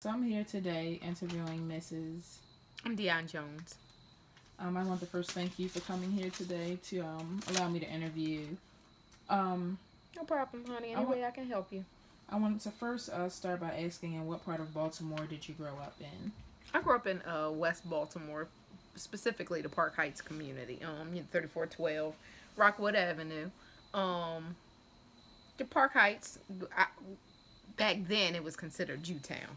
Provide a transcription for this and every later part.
So I'm here today interviewing Mrs. I'm Dionne Jones. I want to first thank you for coming here today to allow me to interview. Um, No problem, honey. I Any want way I can help you. I wanted to first start by asking, in what part of Baltimore did you grow up in? I grew up in West Baltimore, specifically the Park Heights community. 3412 Rockwood Avenue. Um, the Park Heights. Back then, it was considered Jewtown.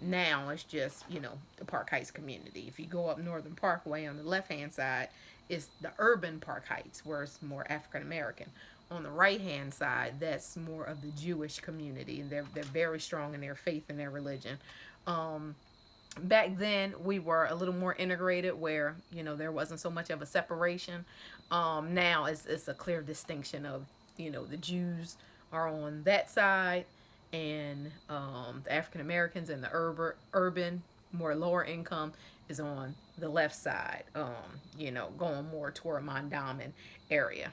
Now it's just the Park Heights community. If you go up Northern Parkway on the left hand side, it's the urban Park Heights where it's more African American. On the right hand side, that's more of the Jewish community, and they're very strong in their faith and their religion. Um, Back then we were a little more integrated where there wasn't so much of a separation. Now it's a clear distinction of the Jews are on that side, and the African Americans and the urban more lower income is on the left side, going more toward Mondawmin area.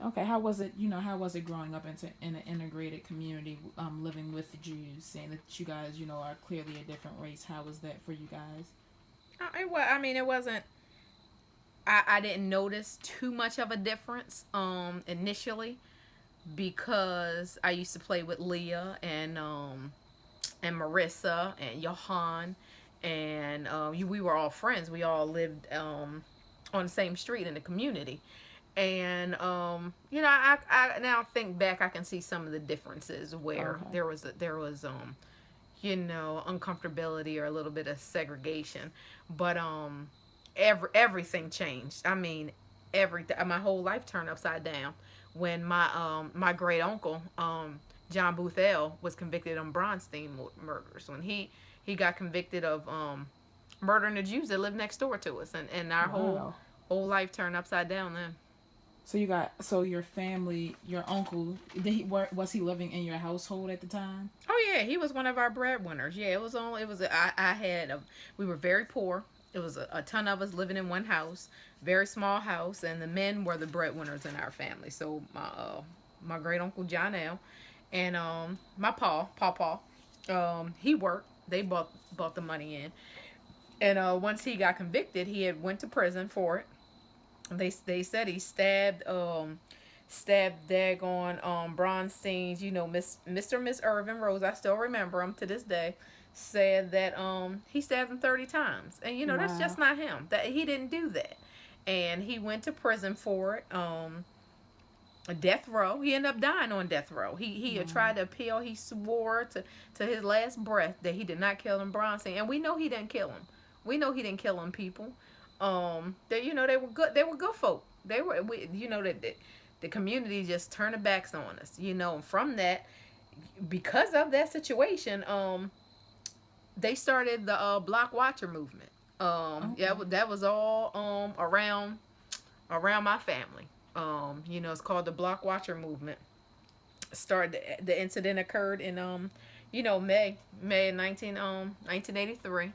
Okay, how was it? How was it growing up in an integrated community, living with the Jews, saying that you guys, are clearly a different race? How was that for you guys? I mean, it wasn't. I didn't notice too much of a difference initially, because I used to play with Leah and Marissa and Johan, and we were all friends. We all lived on the same street in the community, and I now think back, I can see some of the differences where Okay. there was uncomfortability or a little bit of segregation, but everything changed. I mean, everything. My whole life turned upside down when my great uncle John Boothell was convicted on Bronstein murders. When he got convicted of murdering the Jews that lived next door to us, and our whole Wow. whole life turned upside down then. So your family, your uncle, was he living in your household at the time? Oh yeah, he was one of our breadwinners. Yeah, I had we were very poor. It was a ton of us living in one house, very small house, and the men were the breadwinners in our family. So my great uncle John L. and my Paw, he worked. They bought the money in, and once he got convicted, he had went to prison for it. They said he stabbed daggone Bronstein's, Mr. and Miss Irvin Rose. I still remember him to this day. Said that he stabbed him 30 times, and that's Wow. just not him. That he didn't do that, and he went to prison for it. A death row. He ended up dying on death row. He had Wow. tried to appeal. He swore to his last breath that he did not kill him, Bronstein, and we know he didn't kill him. We know he didn't kill him, people. They they were good. They were good folk. They were that the community just turned their backs on us. And from that, because of that situation, they started the Block Watcher movement. Yeah, Okay. that was all around my family. It's called the Block Watcher movement. Started the incident occurred in May 1983,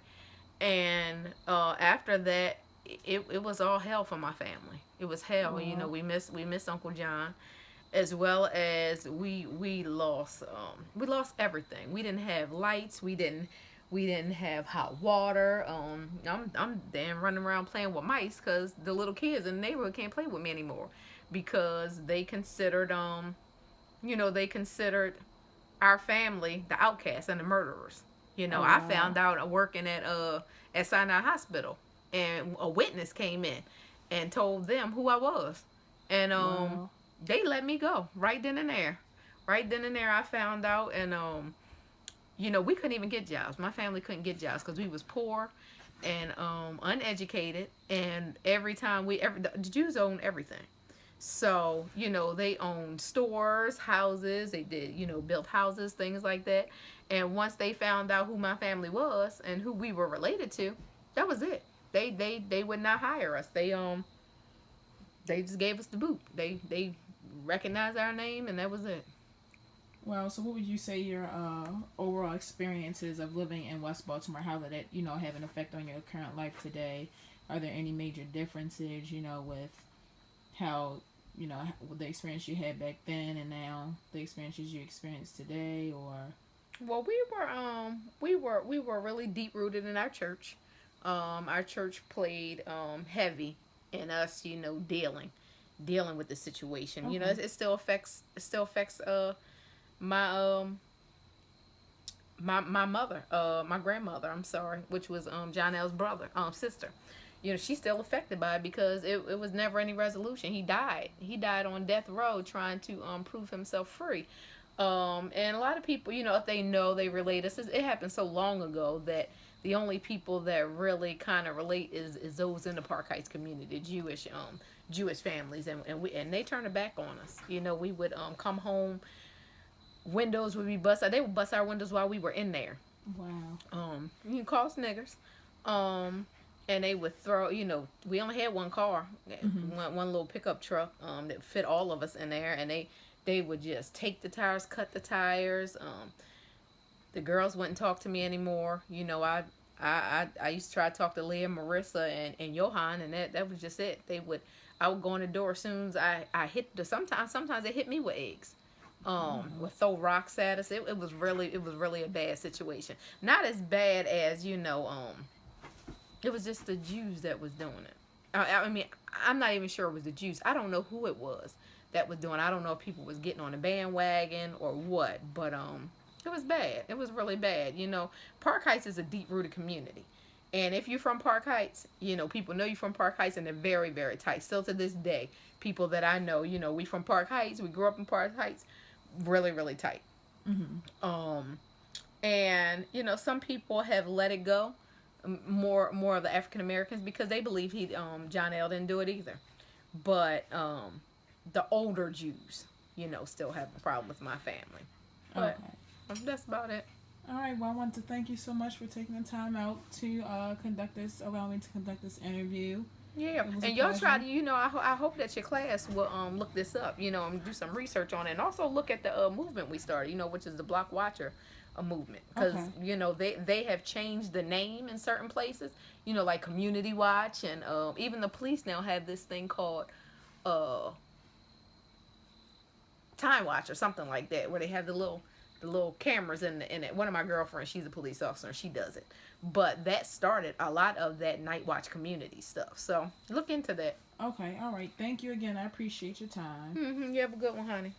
and after that, it was all hell for my family. It was hell. Wow. We missed Uncle John, as well as we lost everything. We didn't have lights. We didn't have hot water. I'm damn running around playing with mice because the little kids in the neighborhood can't play with me anymore, because they considered our family the outcasts and the murderers. Oh I wow. found out working at Sinai Hospital, and a witness came in and told them who I was, and Wow. they let me go right then and there. Right then and there, I found out, and we couldn't even get jobs. My family couldn't get jobs because we was poor and uneducated, and the Jews owned everything. So, they owned stores, houses, they did, built houses, things like that. And once they found out who my family was and who we were related to, that was it. They would not hire us. They just gave us the boot. They recognized our name, and that was it. Well, so what would you say your overall experiences of living in West Baltimore? How did it, have an effect on your current life today? Are there any major differences, with how, the experience you had back then and now the experiences you experience today, or? Well, we were really deep rooted in our church. Our church played heavy in us, dealing with the situation. Okay. It still affects my my mother, my grandmother, I'm sorry, which was John L's brother, sister. She's still affected by it because it was never any resolution. He died on death row trying to prove himself free. And a lot of people, if they know, they relate. It happened so long ago that the only people that really kind of relate is those in the Park Heights community, Jewish families, and they turned it back on us. We would come home, windows would be busted. They would bust our windows while we were in there. Wow. You can call us niggers. And they would throw, we only had one car, Mm-hmm. one little pickup truck that fit all of us in there, and they would just take the tires, cut the tires. The girls wouldn't talk to me anymore. I used to try to talk to Leah, Marissa, and Johan, and that was just it. I would go in the door as soon as I hit sometimes they hit me with eggs. Would throw rocks at us. It was really a bad situation. Not as bad as, it was just the Jews that was doing it. I mean, I'm not even sure it was the Jews. I don't know who it was that was doing it. I don't know if people was getting on the bandwagon or what, but it was bad. It was really bad. Park Heights is a deep-rooted community. And if you're from Park Heights, people know you from Park Heights, and they're very, very tight. Still to this day, people that I know, we from Park Heights, we grew up in Park Heights, really, really tight. Mm-hmm. And some people have let it go, more of the African Americans, because they believe John L. didn't do it either. But the older Jews, still have a problem with my family. But that's about it. All right. Well, I want to thank you so much for taking the time out to allow me to conduct this interview. Yeah, It was a and y'all try pleasure. to, I hope that your class will look this up, and do some research on it, and also look at the movement we started, which is the Block Watcher movement, because Okay. they have changed the name in certain places, like Community Watch, and even the police now have this thing called uh Time Watch or something like that, where they have the little cameras in it. One of my girlfriends, she's a police officer, and she does it. But that started a lot of that night watch community stuff. So look into that. Okay. All right. Thank you again. I appreciate your time. You have a good one, honey.